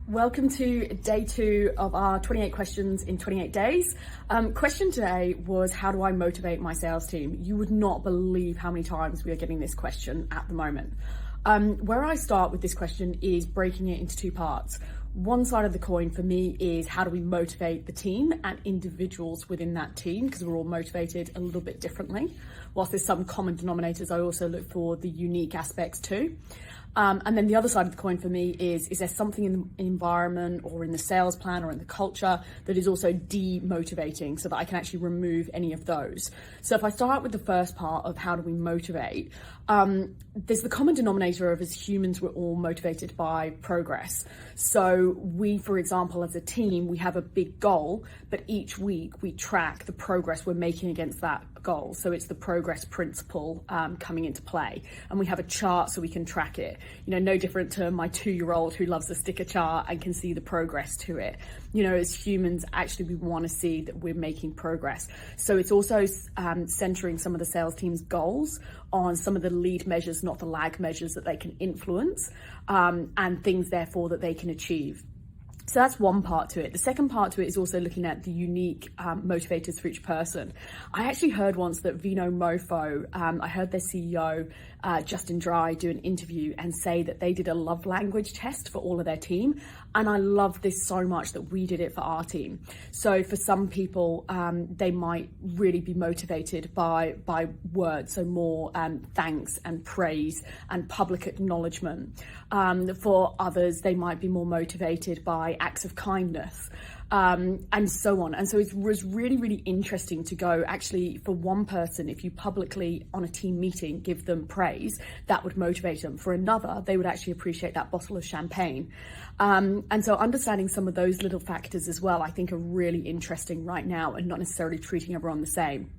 Welcome to day 2 of our 28 questions in 28 days. Question today was, how do I motivate my sales team? You would not believe how many times we are getting this question at the moment. Where I start with this question is breaking it into 2 parts. One side of the coin for me is, how do we motivate the team and individuals within that team, because we're all motivated a little bit differently. Whilst there's some common denominators, I also look for the unique aspects too. And then the other side of the coin for me is there something in the environment or in the sales plan or in the culture that is also demotivating, so that I can actually remove any of those. So if I start with the first part of how do we motivate, there's the common denominator of, as humans, we're all motivated by progress. So we, for example, as a team, we have a big goal, but each week we track the progress we're making against that goal. So it's the progress principle coming into play, and we have a chart so we can track it. You know, no different to my 2-year-old who loves a sticker chart and can see the progress to it. You know, as humans, actually, we want to see that we're making progress. So it's also centering some of the sales team's goals on some of the lead measures, not the lag measures, that they can influence, and things, therefore, that they can achieve. So that's one part to it. The second part to it is also looking at the unique motivators for each person. I actually heard once that Vino Mofo, I heard their CEO, Justin Dry, do an interview and say that they did a love language test for all of their team. And I love this so much that we did it for our team. So for some people, they might really be motivated by words, so more thanks and praise and public acknowledgement. For others, they might be more motivated by acts of kindness, and so on. And so it was really, really interesting to go, actually, for one person, if you publicly on a team meeting give them praise, that would motivate them. For another, they would actually appreciate that bottle of champagne. And so understanding some of those little factors as well, I think, are really interesting right now, and not necessarily treating everyone the same.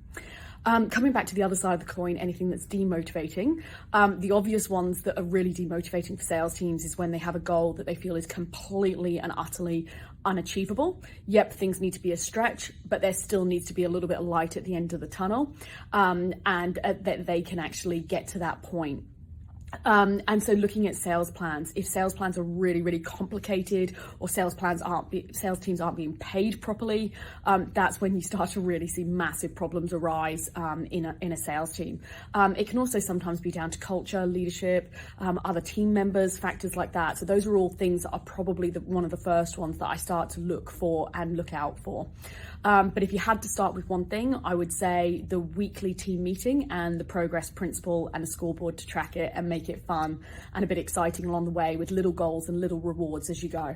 Coming back to the other side of the coin, anything that's demotivating. The obvious ones that are really demotivating for sales teams is when they have a goal that they feel is completely and utterly unachievable. Yep, things need to be a stretch, but there still needs to be a little bit of light at the end of the tunnel, and that they can actually get to that point. And so looking at sales plans, if sales plans are really, really complicated, or sales teams aren't being paid properly, that's when you start to really see massive problems arise in a sales team. It can also sometimes be down to culture, leadership, other team members, factors like that. So those are all things that are probably one of the first ones that I start to look for and look out for. But if you had to start with one thing, I would say the weekly team meeting and the progress principle and a scoreboard to track it and make it fun and a bit exciting along the way, with little goals and little rewards as you go.